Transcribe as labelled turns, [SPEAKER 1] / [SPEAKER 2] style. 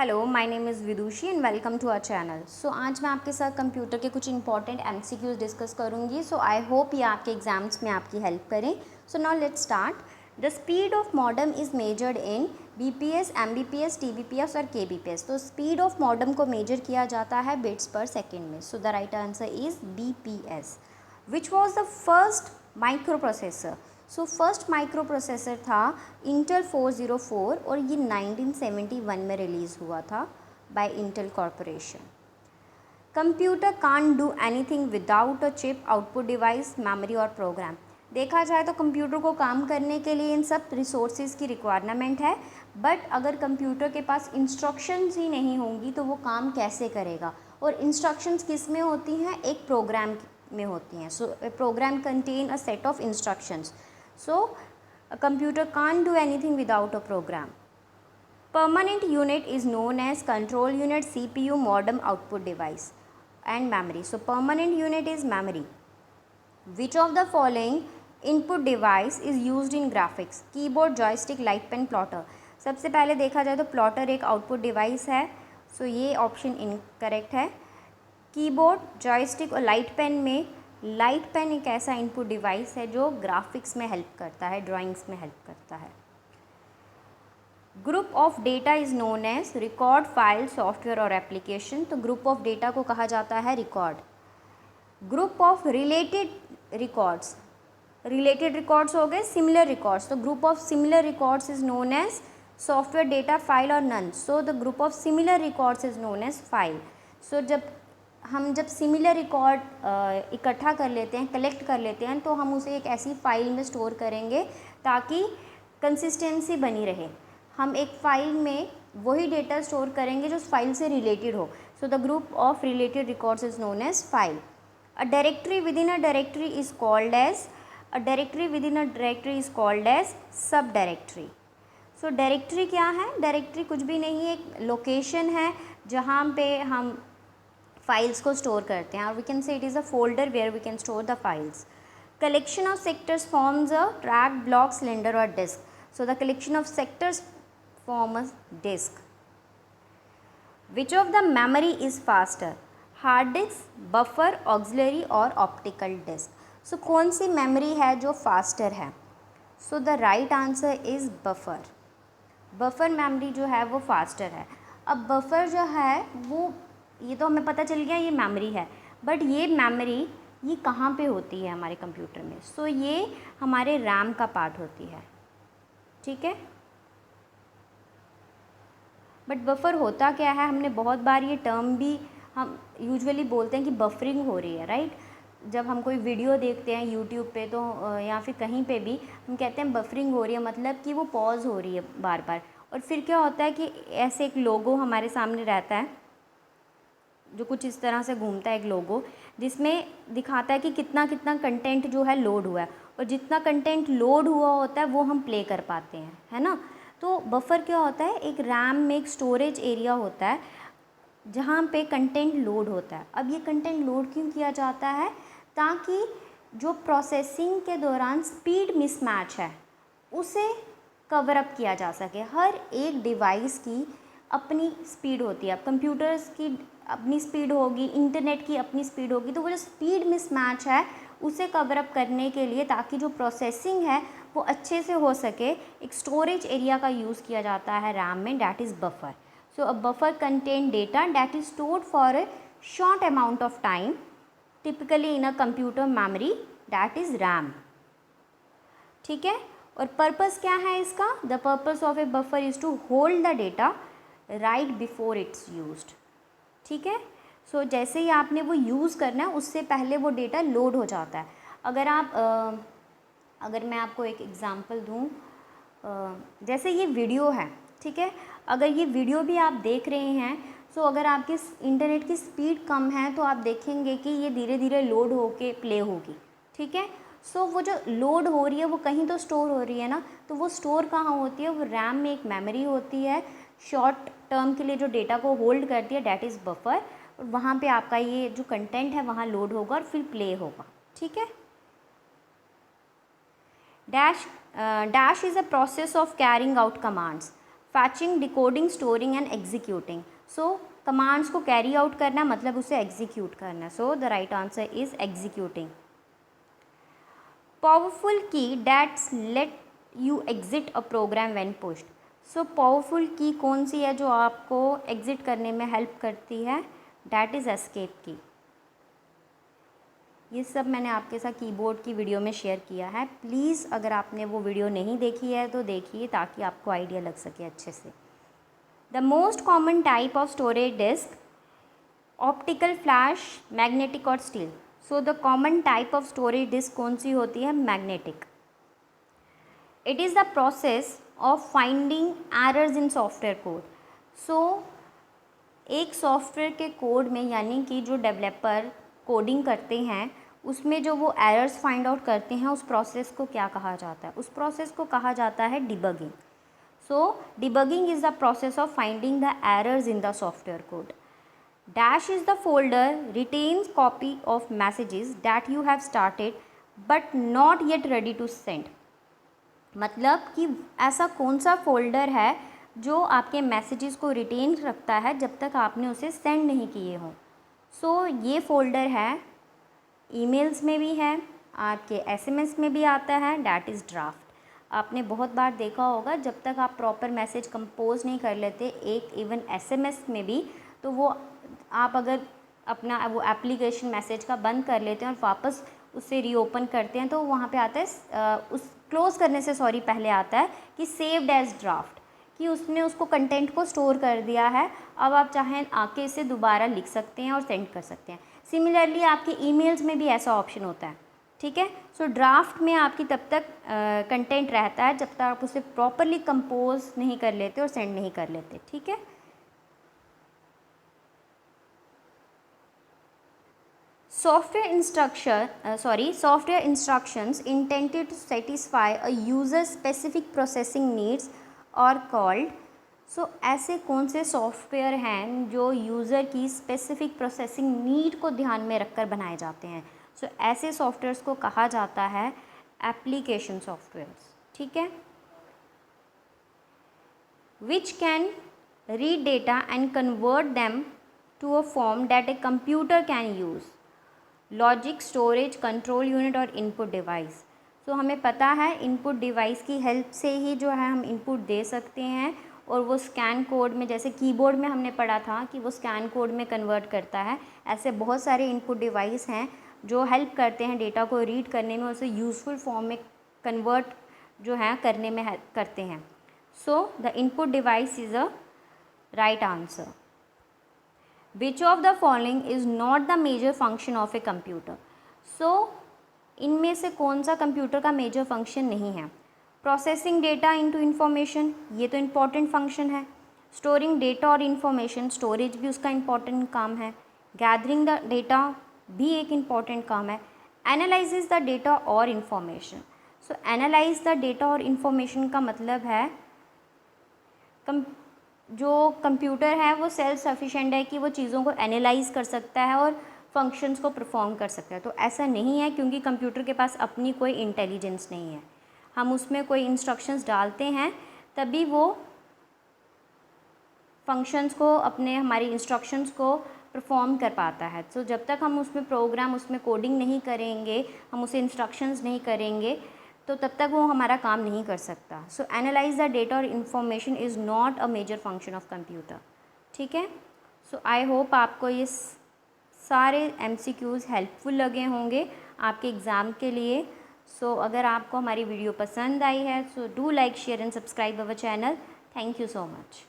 [SPEAKER 1] Hello, my name is Vidushi and welcome to our channel. So आज मैं आपके साथ कंप्यूटर के कुछ इंपॉर्टेंट एमसीक्यूज डिस्कस करूंगी। सो आई होप ये आपके एग्जाम्स में आपकी हेल्प करें। So now let's start. The speed of modem is measured in BPS, MBPS, TBPS और केबीपीएस। तो स्पीड ऑफ मॉडेम को मेजर किया जाता है बिट्स पर सेकेंड में। So the right answer is BPS. Which was the first microprocessor? So first microprocessor था Intel 404 और ये 1971 में रिलीज़ हुआ था by Intel corporation. Computer can't do anything without a chip, output device, memory और programme. देखा जाए तो कंप्यूटर को काम करने के लिए इन सब रिसोर्सेज की रिक्वायरमेंट है, बट अगर कंप्यूटर के पास इंस्ट्रक्शंस ही नहीं होंगी तो वो काम कैसे करेगा। और इंस्ट्रक्शंस किस में होती हैं? एक प्रोग्राम में होती हैं। So program contain a set of instructions. So a computer can't do anything without a program. Permanent unit is known as control unit, CPU, modem, output device and memory. So permanent unit is memory. Which of the following input device is used in graphics? Keyboard, joystick, light pen, plotter. सबसे पहले देखा जाए तो plotter एक output device है। सो ये option incorrect है। Keyboard, joystick और लाइट पेन में लाइट पेन एक ऐसा इनपुट डिवाइस है जो ग्राफिक्स में हेल्प करता है, ड्राइंग्स में हेल्प करता है। Group of data is known as record, file, software और एप्लीकेशन। तो ग्रुप ऑफ डेटा को कहा जाता है record. Group of related records, related records हो गए सिमिलर रिकॉर्ड्स। तो group of similar records is known as software, data, file और none. So the group of similar records is known as file. So जब similar record इकट्ठा कर लेते हैं, collect कर लेते हैं, तो हम उसे एक ऐसी फाइल में स्टोर करेंगे ताकि कंसिस्टेंसी बनी रहे। हम एक फाइल में वही डेटा स्टोर करेंगे जो उस फाइल से रिलेटेड हो। So the group of related records is known as file. A directory within a directory is called as subdirectory. So directory क्या है? डायरेक्टरी कुछ भी नहीं है, एक लोकेशन है जहाँ पे हम फाइल्स को स्टोर करते हैं। और we can say it is a folder where we can store the files. Collection of sectors forms a track, block, cylinder और disk. So the collection of sectors form a disk. Which of the memory is faster? Hard disk, buffer, auxiliary और optical disk. So कौन सी memory है जो faster है? So the right answer is buffer. Buffer memory जो है वो faster है। अब बफर जो है वो, ये तो हमें पता चल गया ये मेमोरी है, बट ये मेमोरी ये कहाँ पे होती है हमारे कंप्यूटर में? सो ये हमारे रैम का पार्ट होती है, ठीक है। बट बफर होता क्या है? हमने बहुत बार ये टर्म भी हम यूजुअली बोलते हैं कि बफरिंग हो रही है, राइट। जब हम कोई वीडियो देखते हैं यूट्यूब पे तो या फिर कहीं पे भी हम कहते हैं बफरिंग हो रही है, मतलब कि वो पॉज हो रही है बार बार। और फिर क्या होता है कि ऐसे एक लोगो हमारे सामने रहता है जो कुछ इस तरह से घूमता है, एक लोगो जिसमें दिखाता है कि कितना कितना कंटेंट जो है लोड हुआ है, और जितना कंटेंट लोड हुआ होता है वो हम प्ले कर पाते हैं, है ना। तो बफर क्या होता है? एक रैम में एक स्टोरेज एरिया होता है जहाँ पे कंटेंट लोड होता है। अब ये कंटेंट लोड क्यों किया जाता है? ताकि जो प्रोसेसिंग के दौरान स्पीड मिसमैच है उसे कवर अप किया जा सके। हर एक डिवाइस की अपनी स्पीड होती है। अब कंप्यूटर्स की अपनी स्पीड होगी, इंटरनेट की अपनी स्पीड होगी, तो वो जो स्पीड मिसमैच है उसे कवर अप करने के लिए, ताकि जो प्रोसेसिंग है वो अच्छे से हो सके, एक स्टोरेज एरिया का यूज़ किया जाता है रैम में, that is buffer. So a buffer contain data that is stored for a short amount of time, typically in a computer memory that is RAM, ठीक है। और पर्पस क्या है इसका? The purpose of a buffer is to hold the data right before it's used, ठीक है। सो जैसे ही आपने वो यूज़ करना है उससे पहले वो डेटा लोड हो जाता है। अगर मैं आपको एक एग्ज़ाम्पल दूँ, जैसे ये वीडियो है, ठीक है। अगर ये वीडियो भी आप देख रहे हैं, सो अगर आपकी इंटरनेट की स्पीड कम है तो आप देखेंगे कि ये धीरे धीरे लोड होके प्ले होगी, ठीक है। सो वो जो लोड हो रही है वो कहीं तो स्टोर हो रही है ना, तो वो स्टोर कहाँ होती है? वो रैम में एक मेमोरी होती है, शॉर्ट टर्म के लिए जो डेटा को होल्ड करती है, डैट इज़ बफर। और वहाँ पे आपका ये जो कंटेंट है वहाँ लोड होगा और फिर प्ले होगा, ठीक है। Dash is a process of carrying out commands. Fetching, decoding, storing and executing. So commands को कैरी आउट करना मतलब उसे एग्जीक्यूट करना। So the right answer is executing. Powerful key that's let you exit a program when pushed. So powerful key कौन सी है जो आपको exit करने में हेल्प करती है? दैट इज़ एस्केप की। ये सब मैंने आपके साथ कीबोर्ड की वीडियो में शेयर किया है। प्लीज़ अगर आपने वो वीडियो नहीं देखी है तो देखिए ताकि आपको आइडिया लग सके अच्छे से। The most common type of storage disk, optical flash, magnetic और steel. So the common type of storage disk कौन सी होती है? Magnetic. It is the process of finding errors in software code. So एक सॉफ्टवेयर के code में यानी कि जो डेवलपर कोडिंग करते हैं उसमें जो वो एरर्स फाइंड आउट करते हैं उस प्रोसेस को क्या कहा जाता है? उस प्रोसेस को कहा जाता है debugging. So debugging is the process of finding the errors in the software code. Dash is the folder retains copy of messages that you have started but not yet ready to send। मतलब कि ऐसा कौन सा folder है जो आपके messages को retain रखता है जब तक आपने उसे सेंड नहीं किए हों। सो ये फोल्डर है, ईमेल्स में भी है, आपके एसएमएस में भी आता है, डैट इज़ ड्राफ्ट। आपने बहुत बार देखा होगा जब तक आप प्रॉपर मैसेज कंपोज नहीं कर लेते, एक इवन एसएमएस में भी, तो वो आप अगर अपना वो एप्लीकेशन मैसेज का बंद कर लेते हैं और वापस उसे रीओपन करते हैं तो वहाँ पे आता है उस क्लोज़ करने से पहले आता है कि सेव्ड एज ड्राफ्ट, कि उसने उसको कंटेंट को स्टोर कर दिया है। अब आप चाहें आके इसे दोबारा लिख सकते हैं और सेंड कर सकते हैं। सिमिलरली आपके ईमेल्स में भी ऐसा ऑप्शन होता है, ठीक है। सो ड्राफ्ट में आपकी तब तक कंटेंट रहता है जब तक आप उसे प्रॉपरली कंपोज नहीं कर लेते और सेंड नहीं कर लेते, ठीक है। Software instructions intended to satisfy a user's specific processing needs are called। सो ऐसे कौन से सॉफ्टवेयर हैं जो यूज़र की स्पेसिफिक प्रोसेसिंग नीड को ध्यान में रखकर बनाए जाते हैं? सो ऐसे सॉफ्टवेयर्स को कहा जाता है एप्लीकेशन सॉफ्टवेयर्स, ठीक है। Which can read data and convert them to a form that a computer can use. Logic, storage, control unit और इनपुट डिवाइस। सो हमें पता है इनपुट डिवाइस की हेल्प से ही जो है हम इनपुट दे सकते हैं और वो स्कैन कोड में, जैसे कीबोर्ड में हमने पढ़ा था कि वो स्कैन कोड में कन्वर्ट करता है, ऐसे बहुत सारे इनपुट डिवाइस हैं जो हेल्प करते हैं डेटा को रीड करने में, उसे यूज़फुल फॉर्म में कन्वर्ट जो है करने में हेल्प करते हैं। So the input device is a right answer. Which of the following is not the major function of a computer? So इनमें से कौन सा कंप्यूटर का मेजर फंक्शन नहीं है? प्रोसेसिंग डेटा इनटू इंफॉर्मेशन, ये तो इम्पॉर्टेंट फंक्शन है। स्टोरिंग डेटा और इन्फॉर्मेशन, स्टोरेज भी उसका इम्पॉर्टेंट काम है। गैदरिंग द डेटा भी एक इम्पॉर्टेंट काम है। एनालाइज द डेटा और information. So analyse the data और इन्फॉर्मेशन का मतलब है जो कंप्यूटर है वो सेल्फ सफिशिएंट है कि वो चीज़ों को एनालाइज कर सकता है और फंक्शंस को परफॉर्म कर सकता है। तो ऐसा नहीं है, क्योंकि कंप्यूटर के पास अपनी कोई इंटेलिजेंस नहीं है। हम उसमें कोई इंस्ट्रक्शंस डालते हैं तभी वो फंक्शंस को, अपने हमारी इंस्ट्रक्शंस को परफॉर्म कर पाता है। तो जब तक हम उसमें प्रोग्राम, उसमें कोडिंग नहीं करेंगे, हम उसे इंस्ट्रक्शंस नहीं करेंगे, तो तब तक वो हमारा काम नहीं कर सकता। सो एनालाइज द डेटा और information is not a major function of computer, ठीक है। सो आई होप आपको ये सारे MCQs हेल्पफुल लगे होंगे आपके एग्ज़ाम के लिए। सो अगर आपको हमारी वीडियो पसंद आई है so do like, share and subscribe our channel. Thank you so much.